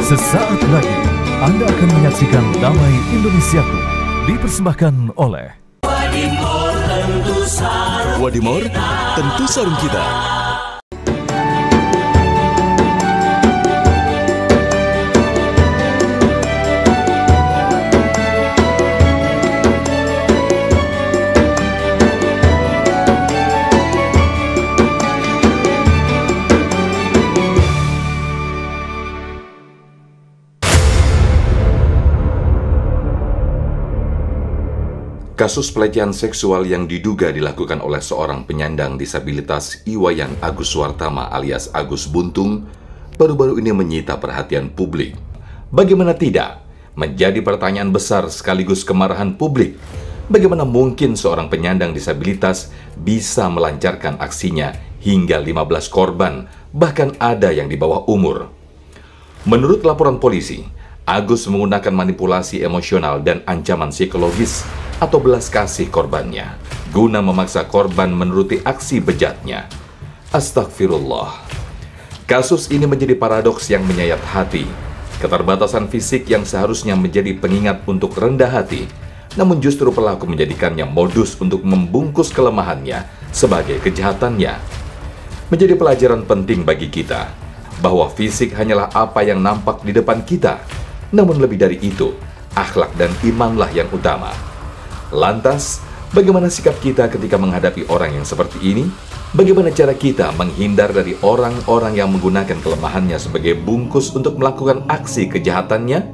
Sesaat lagi Anda akan menyaksikan Damai Indonesiaku dipersembahkan oleh Wadimor tentu sarung kita. Kasus pelecehan seksual yang diduga dilakukan oleh seorang penyandang disabilitas Iwayan Agus Suwartama alias Agus Buntung baru-baru ini menyita perhatian publik. Bagaimana tidak? Menjadi pertanyaan besar sekaligus kemarahan publik. Bagaimana mungkin seorang penyandang disabilitas bisa melancarkan aksinya hingga 15 korban, bahkan ada yang di bawah umur? Menurut laporan polisi, Agus menggunakan manipulasi emosional dan ancaman psikologis atau belas kasih korbannya, guna memaksa korban menuruti aksi bejatnya. Astagfirullah. Kasus ini menjadi paradoks yang menyayat hati. Keterbatasan fisik yang seharusnya menjadi pengingat untuk rendah hati, namun justru pelaku menjadikannya modus untuk membungkus kelemahannya sebagai kejahatannya. Menjadi pelajaran penting bagi kita, bahwa fisik hanyalah apa yang nampak di depan kita, namun lebih dari itu, akhlak dan imanlah yang utama. Lantas, bagaimana sikap kita ketika menghadapi orang yang seperti ini? Bagaimana cara kita menghindar dari orang-orang yang menggunakan kelemahannya sebagai bungkus untuk melakukan aksi kejahatannya?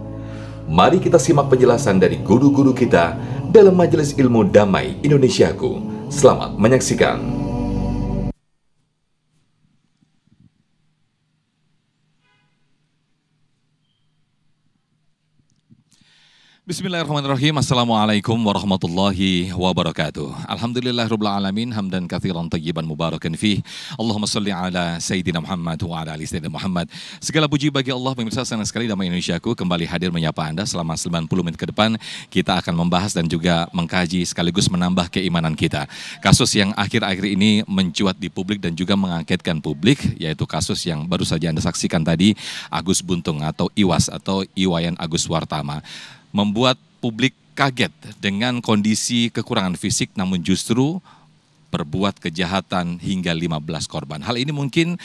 Mari kita simak penjelasan dari guru-guru kita dalam Majelis Ilmu Damai Indonesiaku. Selamat menyaksikan. Bismillahirrahmanirrahim. Assalamualaikum warahmatullahi wabarakatuh. Alhamdulillahirabbil alamin, hamdan katsiran thayyiban mubarakan fih. Allahumma shalli ala sayyidina Muhammad wa ala ali sayyidina Muhammad. Segala puji bagi Allah. Pemirsa, senang sekali Damai Indonesiaku kembali hadir menyapa Anda selama 90 menit ke depan. Kita akan membahas dan juga mengkaji sekaligus menambah keimanan kita. Kasus yang akhir-akhir ini mencuat di publik dan juga mengagetkan publik, yaitu kasus yang baru saja Anda saksikan tadi, Agus Buntung atau Iwas atau Iwayan Agus Suwartama. Membuat publik kaget dengan kondisi kekurangan fisik namun justru berbuat kejahatan hingga 15 korban. Hal ini mungkin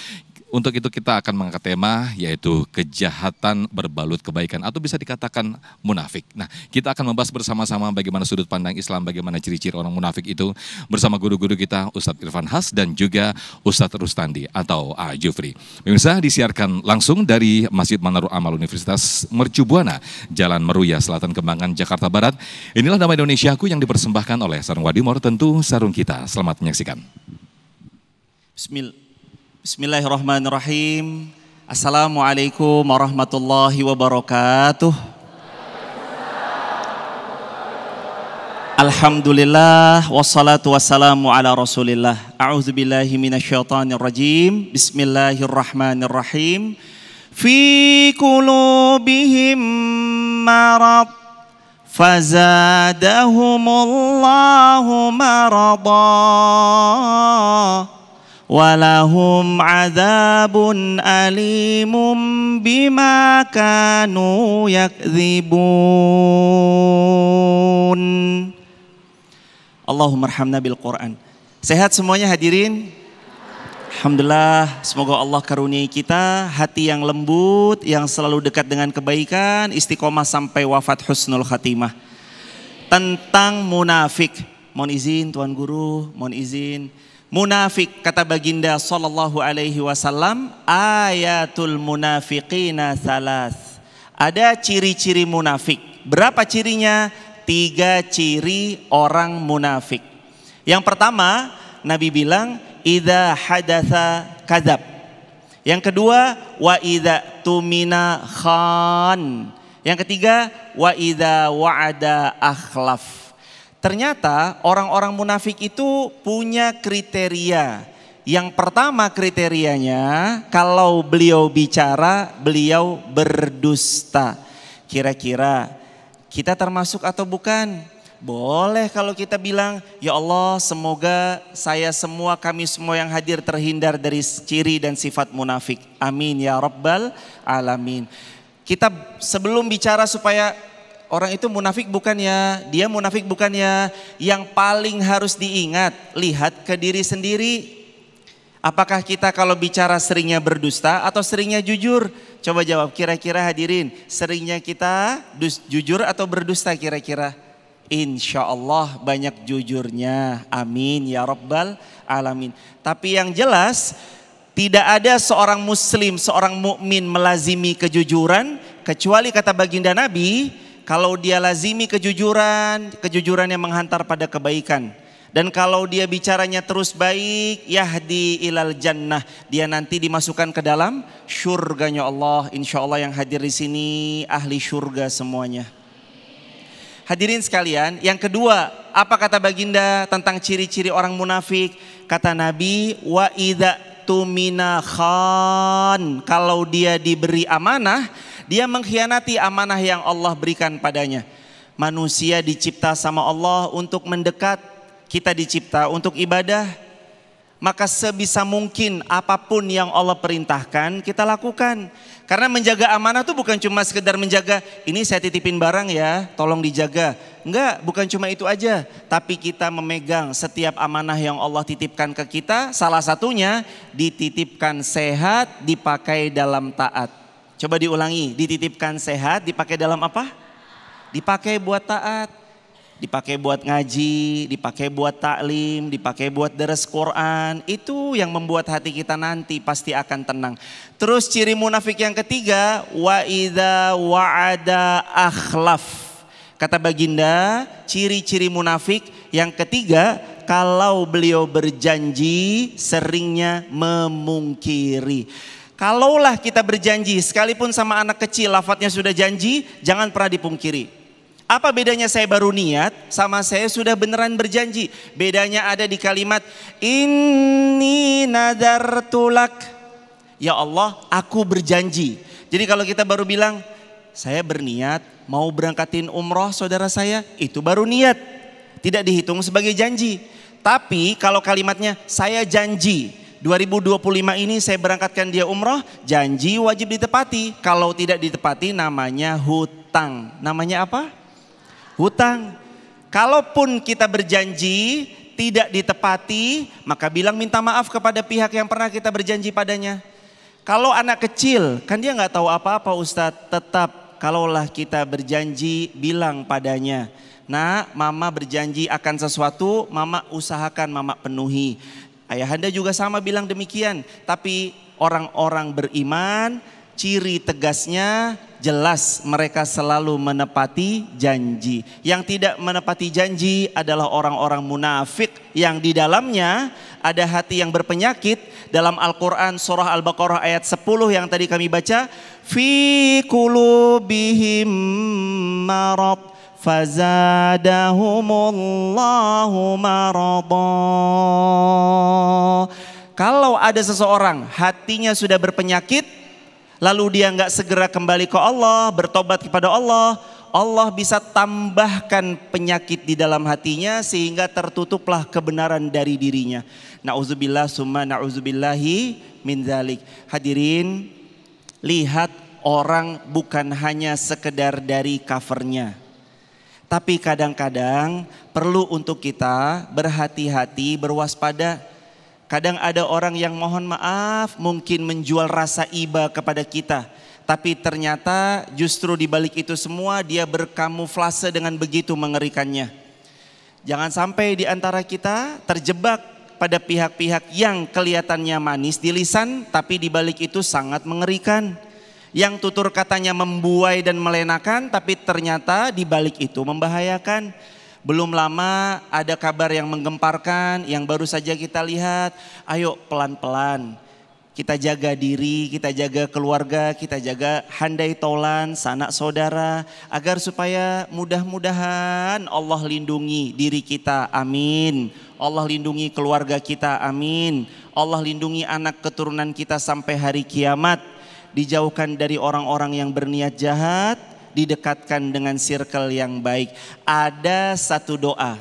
untuk itu kita akan mengangkat tema yaitu kejahatan berbalut kebaikan atau bisa dikatakan munafik. Nah, kita akan membahas bersama-sama bagaimana sudut pandang Islam, bagaimana ciri-ciri orang munafik itu bersama guru-guru kita Ustadz Irfan Has dan juga Ustadz Rustandi atau Jufri. Pemirsa, disiarkan langsung dari Masjid Manarul Amal Universitas Mercu Buana, Jalan Meruya, Selatan Kembangan, Jakarta Barat. Inilah Damai Indonesiaku yang dipersembahkan oleh Sarung Wadimor, tentu sarung kita. Selamat menyaksikan. Bismillahirrahmanirrahim. Assalamualaikum warahmatullahi wabarakatuh. Alhamdulillah wassalatu wassalamu ala Rasulillah. A'udzubillahi minasyaitonir rajim. Bismillahirrahmanirrahim. Fi qulubihim marad fazadahumullahu marada. Walahum adzabun alimum bima kanu yakdzibun. Allahumma arhamna bil Quran. Sehat semuanya hadirin? Alhamdulillah, semoga Allah karuniai kita hati yang lembut, yang selalu dekat dengan kebaikan, istiqomah sampai wafat husnul khatimah. Tentang munafik, mohon izin Tuan Guru, mohon izin. Munafik, kata baginda sallallahu alaihi wasallam, ayatul munafiqina salas. Ada ciri-ciri munafik. Berapa cirinya? 3 ciri orang munafik. Yang pertama, Nabi bilang, idza hadatsa kadzab. Yang kedua, wa idza tumina khan. Yang ketiga, wa idza wa'ada akhlaf. Ternyata orang-orang munafik itu punya kriteria. Yang pertama kriterianya, kalau beliau bicara, beliau berdusta. Kira-kira kita termasuk atau bukan? Boleh kalau kita bilang, ya Allah semoga saya semua, kami semua yang hadir terhindar dari ciri dan sifat munafik. Amin ya rabbal alamin. Kita sebelum bicara supaya orang itu munafik bukan ya, dia munafik bukan ya, yang paling harus diingat, lihat ke diri sendiri. Apakah kita kalau bicara seringnya berdusta atau seringnya jujur? Coba jawab, kira-kira hadirin, seringnya kita jujur atau berdusta kira-kira? Insya Allah banyak jujurnya, amin ya rabbal alamin. Tapi yang jelas, tidak ada seorang muslim, seorang mukmin melazimi kejujuran, kecuali kata baginda Nabi, kalau dia lazimi kejujuran yang menghantar pada kebaikan. Dan kalau dia bicaranya terus baik, yahdi ilal jannah, dia nanti dimasukkan ke dalam syurganya Allah. Insya Allah yang hadir di sini ahli syurga semuanya. Hadirin sekalian, yang kedua, apa kata baginda tentang ciri-ciri orang munafik? Kata Nabi, wa idza tumina khan, kalau dia diberi amanah, dia mengkhianati amanah yang Allah berikan padanya. Manusia dicipta sama Allah untuk mendekat, kita dicipta untuk ibadah. Maka sebisa mungkin apapun yang Allah perintahkan kita lakukan. Karena menjaga amanah itu bukan cuma sekedar menjaga, ini saya titipin barang ya, tolong dijaga. Enggak, bukan cuma itu aja. Tapi kita memegang setiap amanah yang Allah titipkan ke kita. Salah satunya dititipkan sehat, dipakai dalam taat. Coba diulangi, dititipkan sehat, dipakai dalam apa? Dipakai buat taat. Dipakai buat ngaji, dipakai buat taklim, dipakai buat deres Quran. Itu yang membuat hati kita nanti pasti akan tenang. Terus ciri munafik yang ketiga, wa idza wa'ada akhlaf. Kata baginda, ciri-ciri munafik yang ketiga, kalau beliau berjanji seringnya memungkiri. Kalaulah kita berjanji, sekalipun sama anak kecil lafadznya sudah janji, jangan pernah dipungkiri. Apa bedanya saya baru niat sama saya sudah beneran berjanji? Bedanya ada di kalimat inni nadartulak. Ya Allah, aku berjanji. Jadi kalau kita baru bilang saya berniat mau berangkatin umroh saudara saya, itu baru niat. Tidak dihitung sebagai janji. Tapi kalau kalimatnya saya janji 2025 ini saya berangkatkan dia umroh, janji wajib ditepati. Kalau tidak ditepati namanya hutang. Namanya apa? Hutang. Kalaupun kita berjanji tidak ditepati, maka bilang minta maaf kepada pihak yang pernah kita berjanji padanya. Kalau anak kecil, kan dia nggak tahu apa-apa Ustadz, tetap kalaulah kita berjanji bilang padanya. Nah, mama berjanji akan sesuatu, mama usahakan mama penuhi. Ayahanda juga sama bilang demikian. Tapi orang-orang beriman, ciri tegasnya jelas mereka selalu menepati janji. Yang tidak menepati janji adalah orang-orang munafik yang di dalamnya ada hati yang berpenyakit. Dalam Al-Quran surah Al-Baqarah ayat 10 yang tadi kami baca, fi qulubihim marad fazadahumullahu marada. Kalau ada seseorang hatinya sudah berpenyakit, lalu dia nggak segera kembali ke Allah, bertobat kepada Allah, Allah bisa tambahkan penyakit di dalam hatinya sehingga tertutuplah kebenaran dari dirinya. Na'udzubillah summa na'udzubillahi min dzalik. Hadirin, lihat orang bukan hanya sekedar dari covernya. Tapi kadang-kadang perlu untuk kita berhati-hati, berwaspada. Kadang ada orang yang mohon maaf mungkin menjual rasa iba kepada kita. Tapi ternyata justru di balik itu semua dia berkamuflase dengan begitu mengerikannya. Jangan sampai di antara kita terjebak pada pihak-pihak yang kelihatannya manis di lisan tapi di balik itu sangat mengerikan. Yang tutur katanya membuai dan melenakan tapi ternyata di balik itu membahayakan. Belum lama ada kabar yang menggemparkan yang baru saja kita lihat. Ayo pelan-pelan kita jaga diri, kita jaga keluarga, kita jaga handai tolan sanak saudara. Agar supaya mudah-mudahan Allah lindungi diri kita, amin. Allah lindungi keluarga kita, amin. Allah lindungi anak keturunan kita sampai hari kiamat. Dijauhkan dari orang-orang yang berniat jahat, didekatkan dengan circle yang baik. Ada satu doa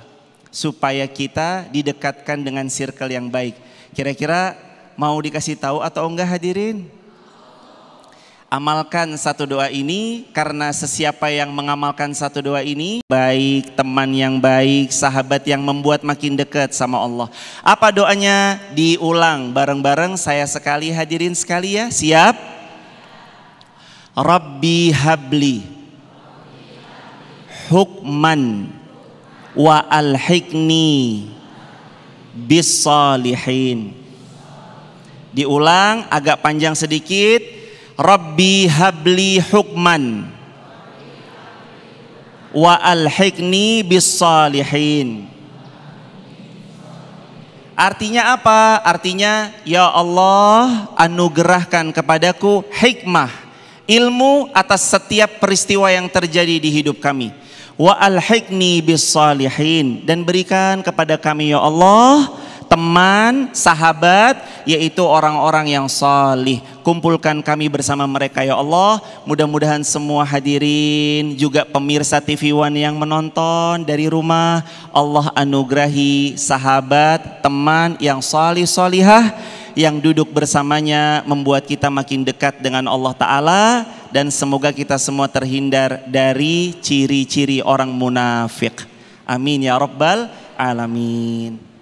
supaya kita didekatkan dengan circle yang baik. Kira-kira mau dikasih tahu atau enggak hadirin? Amalkan satu doa ini, karena sesiapa yang mengamalkan satu doa ini baik, teman yang baik, sahabat yang membuat makin dekat sama Allah. Apa doanya? Diulang bareng-bareng saya sekali, hadirin sekali ya. Siap? Rabbi habli hukman wa alhiqni bis salihin. Diulang agak panjang sedikit. Rabbi habli hukman wa alhiqni bis salihin. Artinya apa? Artinya, ya Allah, anugerahkan kepadaku hikmah, ilmu atas setiap peristiwa yang terjadi di hidup kami. Wa alhiqni bis salihin, dan berikan kepada kami ya Allah teman, sahabat, yaitu orang-orang yang salih. Kumpulkan kami bersama mereka ya Allah. Mudah-mudahan semua hadirin, juga pemirsa TV One yang menonton dari rumah, Allah anugerahi sahabat, teman yang salih salihah, yang duduk bersamanya membuat kita makin dekat dengan Allah Ta'ala. Dan semoga kita semua terhindar dari ciri-ciri orang munafik. Amin ya Rabbal Alamin.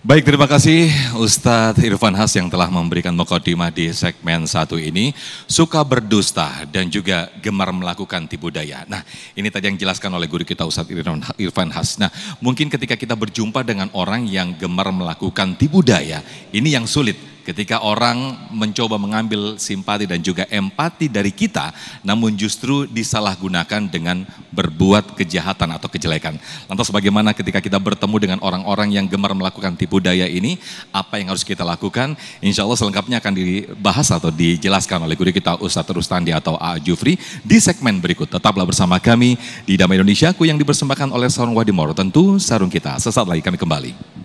Baik, terima kasih Ustadz Irfan Has yang telah memberikan mukadimah di segmen 1 ini. Suka berdusta dan juga gemar melakukan tipu daya. Nah, ini tadi yang dijelaskan oleh guru kita Ustadz Irfan Has. Nah, mungkin ketika kita berjumpa dengan orang yang gemar melakukan tipu daya, ini yang sulit. Ketika orang mencoba mengambil simpati dan juga empati dari kita, namun justru disalahgunakan dengan berbuat kejahatan atau kejelekan. Lantas bagaimana ketika kita bertemu dengan orang-orang yang gemar melakukan tipu daya ini, apa yang harus kita lakukan? Insya Allah selengkapnya akan dibahas atau dijelaskan oleh guru kita Ustadz Rustandi atau A. Jufri di segmen berikut. Tetaplah bersama kami di Damai Indonesiaku yang dipersembahkan oleh Sarung Wadimor. Tentu sarung kita. Sesaat lagi kami kembali.